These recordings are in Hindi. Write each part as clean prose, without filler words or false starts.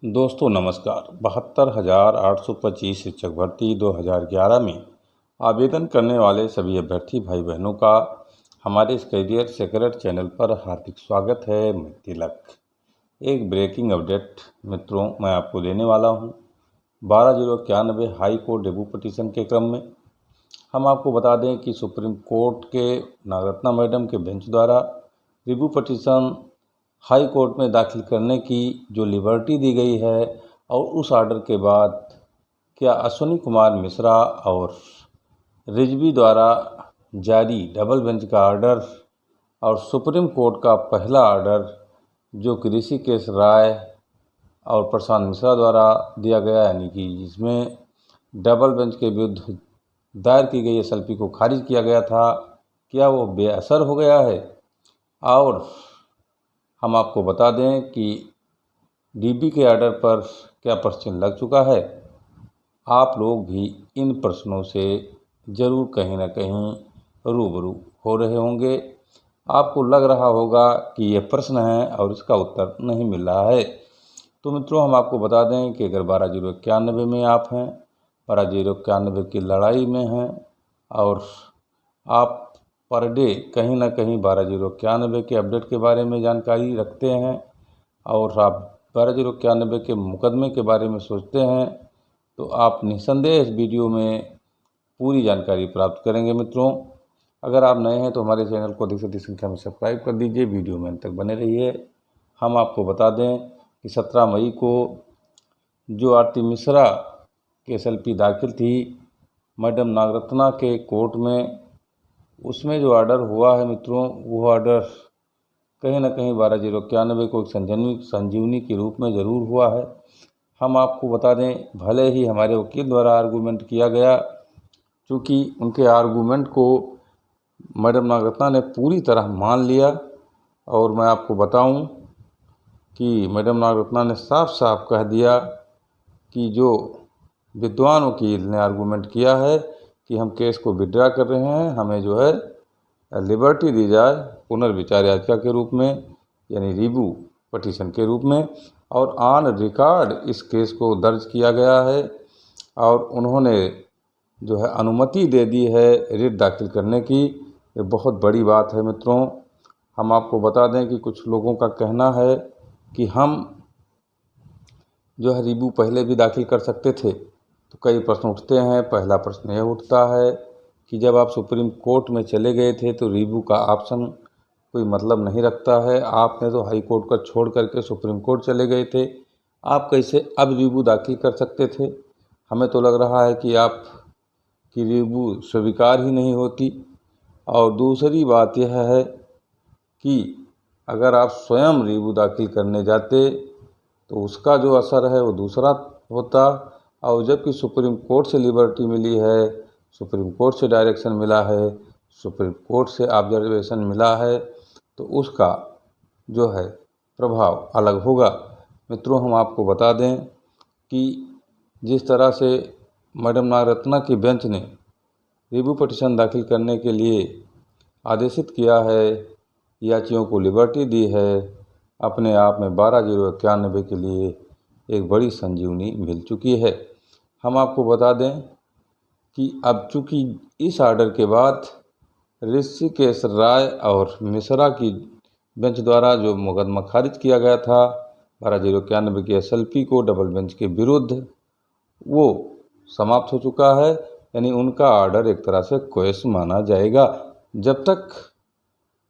दोस्तों नमस्कार। 72,825 शिक्षक भर्ती 2011 में आवेदन करने वाले सभी अभ्यर्थी भाई बहनों का हमारे इस करियर सेक्रेट चैनल पर हार्दिक स्वागत है। मैं तिलक। एक ब्रेकिंग अपडेट मित्रों मैं आपको देने वाला हूं। 12/091 हाई कोर्ट डेबू पटिशन के क्रम में हम आपको बता दें कि सुप्रीम कोर्ट के नागरत्ना मैडम के बेंच द्वारा रिव्यू पटिशन हाई कोर्ट में दाखिल करने की जो लिबर्टी दी गई है और उस ऑर्डर के बाद क्या अश्विनी कुमार मिश्रा और रिजवी द्वारा जारी डबल बेंच का ऑर्डर और सुप्रीम कोर्ट का पहला ऑर्डर जो कि ऋषिकेश राय और प्रशांत मिश्रा द्वारा दिया गया, यानी कि जिसमें डबल बेंच के विरुद्ध दायर की गई एसएलपी को खारिज किया गया था, क्या वो बेअसर हो गया है? और हम आपको बता दें कि डीबी के ऑर्डर पर क्या प्रश्न लग चुका है। आप लोग भी इन प्रश्नों से ज़रूर कहीं ना कहीं रूबरू हो रहे होंगे। आपको लग रहा होगा कि यह प्रश्न है और इसका उत्तर नहीं मिल रहा है। तो मित्रों हम आपको बता दें कि अगर 12/091 में आप हैं, 12/091 की लड़ाई में हैं और आप पर डे कहीं ना कहीं 12/091 के अपडेट के बारे में जानकारी रखते हैं और आप 12/091 के मुकदमे के बारे में सोचते हैं, तो आप निस्संदेह इस वीडियो में पूरी जानकारी प्राप्त करेंगे। मित्रों अगर आप नए हैं तो हमारे चैनल को अधिक से अधिक संख्या में सब्सक्राइब कर दीजिए, वीडियो में अंत तक बने रहिए। हम आपको बता दें कि 17 मई को जो आरती मिश्रा की एसएलपी दाखिल थी मैडम नागरत्ना के कोर्ट में, उसमें जो ऑर्डर हुआ है मित्रों, वो ऑर्डर कहीं ना कहीं 12/091 को एक संजीवनी के रूप में ज़रूर हुआ है। हम आपको बता दें, भले ही हमारे वकील द्वारा आर्गूमेंट किया गया, क्योंकि उनके आर्गूमेंट को मैडम नागरत्ना ने पूरी तरह मान लिया। और मैं आपको बताऊं कि मैडम नागरत्ना ने साफ साफ कह दिया कि जो विद्वान वकील ने आर्गूमेंट किया है कि हम केस को विड्रा कर रहे हैं, हमें जो है लिबर्टी दी जाए पुनर्विचार याचिका के रूप में, यानी रिव्यू पटिशन के रूप में, और ऑन रिकॉर्ड इस केस को दर्ज किया गया है और उन्होंने जो है अनुमति दे दी है रिट दाखिल करने की। ये बहुत बड़ी बात है मित्रों। हम आपको बता दें कि कुछ लोगों का कहना है कि हम जो है रिव्यू पहले भी दाखिल कर सकते थे, तो कई प्रश्न उठते हैं। पहला प्रश्न यह उठता है कि जब आप सुप्रीम कोर्ट में चले गए थे तो रिव्यू का ऑप्शन कोई मतलब नहीं रखता है। आपने तो हाई कोर्ट का छोड़ करके सुप्रीम कोर्ट चले गए थे, आप कैसे अब रिव्यू दाखिल कर सकते थे? हमें तो लग रहा है कि आप की रिव्यू स्वीकार ही नहीं होती। और दूसरी बात यह है कि अगर आप स्वयं रिव्यू दाखिल करने जाते तो उसका जो असर है वो दूसरा होता, और जबकि सुप्रीम कोर्ट से लिबर्टी मिली है, सुप्रीम कोर्ट से डायरेक्शन मिला है, सुप्रीम कोर्ट से ऑब्जर्वेशन मिला है, तो उसका जो है प्रभाव अलग होगा। मित्रों हम आपको बता दें कि जिस तरह से मैडम नागरत्ना की बेंच ने रिव्यू पटिशन दाखिल करने के लिए आदेशित किया है, याचियों को लिबर्टी दी है, अपने आप में 12/091 के लिए एक बड़ी संजीवनी मिल चुकी है। हम आपको बता दें कि अब चूँकि इस ऑर्डर के बाद ऋषिकेश राय और मिश्रा की बेंच द्वारा जो मुकदमा खारिज किया गया था 12/091 की एसएलपी को डबल बेंच के विरुद्ध, वो समाप्त हो चुका है, यानी उनका ऑर्डर एक तरह से क्वैश माना जाएगा जब तक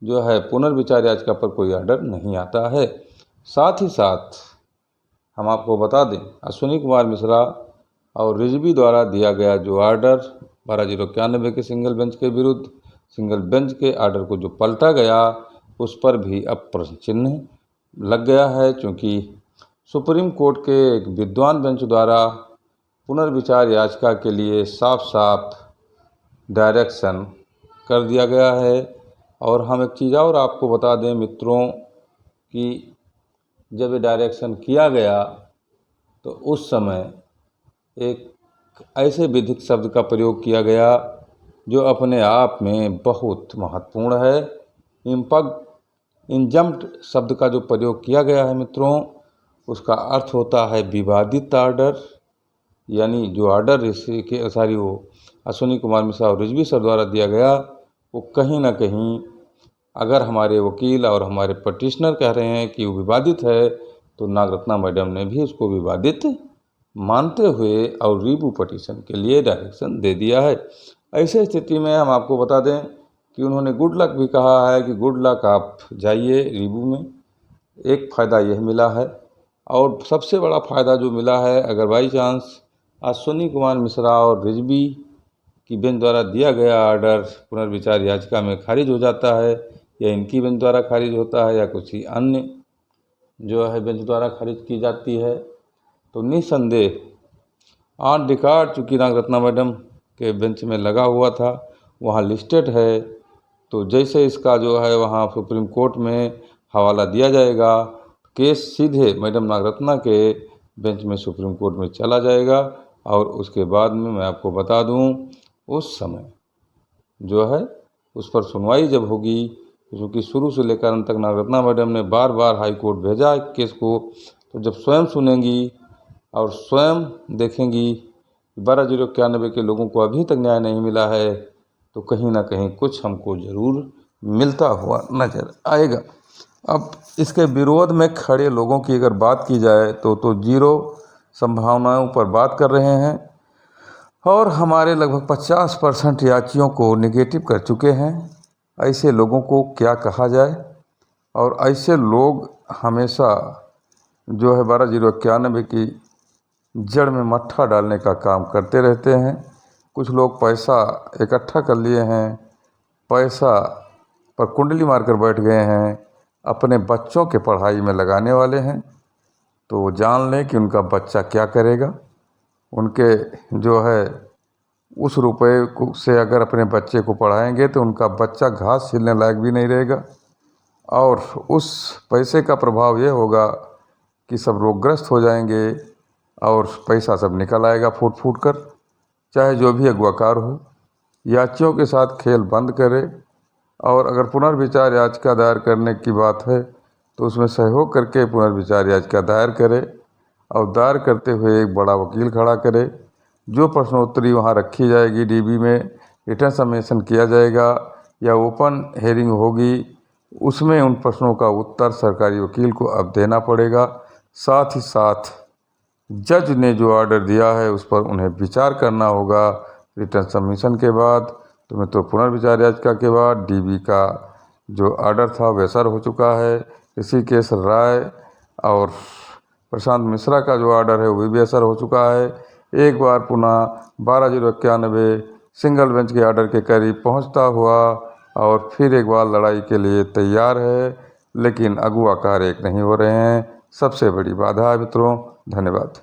जो है पुनर्विचार याचिका पर कोई ऑर्डर नहीं आता है। साथ ही साथ हम आपको बता दें अश्विनी कुमार मिश्रा और रिजवी द्वारा दिया गया जो ऑर्डर 12/091 के सिंगल बेंच के विरुद्ध, सिंगल बेंच के ऑर्डर को जो पलटा गया, उस पर भी अब प्रश्न चिन्ह लग गया है, क्योंकि सुप्रीम कोर्ट के एक विद्वान बेंच द्वारा पुनर्विचार याचिका के लिए साफ साफ डायरेक्शन कर दिया गया है। और हम एक चीज़ और आपको बता दें मित्रों कि जब ये डायरेक्शन किया गया तो उस समय एक ऐसे विधिक शब्द का प्रयोग किया गया जो अपने आप में बहुत महत्वपूर्ण है। इंजम्प्ट शब्द का जो प्रयोग किया गया है मित्रों, उसका अर्थ होता है विवादित आर्डर, यानी जो आर्डर वो अश्विनी कुमार मिश्रा और रिजवी सर द्वारा दिया गया वो कहीं ना कहीं, अगर हमारे वकील और हमारे पटिशनर कह रहे हैं कि वो विवादित है, तो नागरत्ना मैडम ने भी उसको विवादित मानते हुए और रिव्यू पटिशन के लिए डायरेक्शन दे दिया है। ऐसे स्थिति में हम आपको बता दें कि उन्होंने गुड लक भी कहा है कि गुड लक, आप जाइए रिव्यू में। एक फ़ायदा यह मिला है, और सबसे बड़ा फ़ायदा जो मिला है, अगर बाई चांस अश्विनी कुमार मिश्रा और रिजवी की बेंच द्वारा दिया गया आर्डर पुनर्विचार याचिका में खारिज हो जाता है, या इनकी बेंच द्वारा खारिज होता है, या कुछ ही अन्य जो है बेंच द्वारा खारिज की जाती है, तो निस्संदेह ऑन रिकॉर्ड, चूँकि नागरत्ना मैडम के बेंच में लगा हुआ था, वहाँ लिस्टेड है, तो जैसे इसका जो है वहाँ सुप्रीम कोर्ट में हवाला दिया जाएगा, केस सीधे मैडम नागरत्ना के बेंच में सुप्रीम कोर्ट में चला जाएगा। और उसके बाद में मैं आपको बता दूं, उस समय जो है उस पर सुनवाई जब होगी, क्योंकि शुरू से लेकर अंत तक नागरत्ना मैडम ने बार बार हाई कोर्ट भेजा केस को, तो जब स्वयं सुनेंगी और स्वयं देखेंगी 12,091 के लोगों को अभी तक न्याय नहीं मिला है, तो कहीं ना कहीं कुछ हमको ज़रूर मिलता हुआ नज़र आएगा। अब इसके विरोध में खड़े लोगों की अगर बात की जाए तो जीरो संभावनाओं पर बात कर रहे हैं, और हमारे लगभग 50% याचियों को निगेटिव कर चुके हैं। ऐसे लोगों को क्या कहा जाए, और ऐसे लोग हमेशा जो है 12,091 की जड़ में मट्ठा डालने का काम करते रहते हैं। कुछ लोग पैसा इकट्ठा कर लिए हैं, पैसा पर कुंडली मारकर बैठ गए हैं, अपने बच्चों के पढ़ाई में लगाने वाले हैं, तो वो जान लें कि उनका बच्चा क्या करेगा। उनके जो है उस रुपए को से अगर अपने बच्चे को पढ़ाएंगे तो उनका बच्चा घास छीलने लायक भी नहीं रहेगा, और उस पैसे का प्रभाव ये होगा कि सब रोगग्रस्त हो जाएंगे, और पैसा सब निकल आएगा फूट फूट कर। चाहे जो भी अगवाकार हो, याचियों के साथ खेल बंद करे, और अगर पुनर्विचार याचिका दायर करने की बात है तो उसमें सहयोग करके पुनर्विचार याचिका दायर करे, और दायर करते हुए एक बड़ा वकील खड़ा करे। जो प्रश्नोत्तरी वहाँ रखी जाएगी डीबी में, रिटर्न सबमिशन किया जाएगा या ओपन हेयरिंग होगी, उसमें उन प्रश्नों का उत्तर सरकारी वकील को अब देना पड़ेगा। साथ ही साथ जज ने जो ऑर्डर दिया है उस पर उन्हें विचार करना होगा रिटर्न सबमिशन के बाद। तो पुनर्विचार याचिका के बाद डीबी का जो ऑर्डर था वह असर हो चुका है। ऋषिकेश राय और प्रशांत मिश्रा का जो ऑर्डर है वह भी असर हो चुका है। एक बार पुनः 12,091 सिंगल बेंच के ऑर्डर के करीब पहुंचता हुआ, और फिर एक बार लड़ाई के लिए तैयार है, लेकिन अगुआ कार्य नहीं हो रहे हैं। सबसे बड़ी बाधा है मित्रों। धन्यवाद।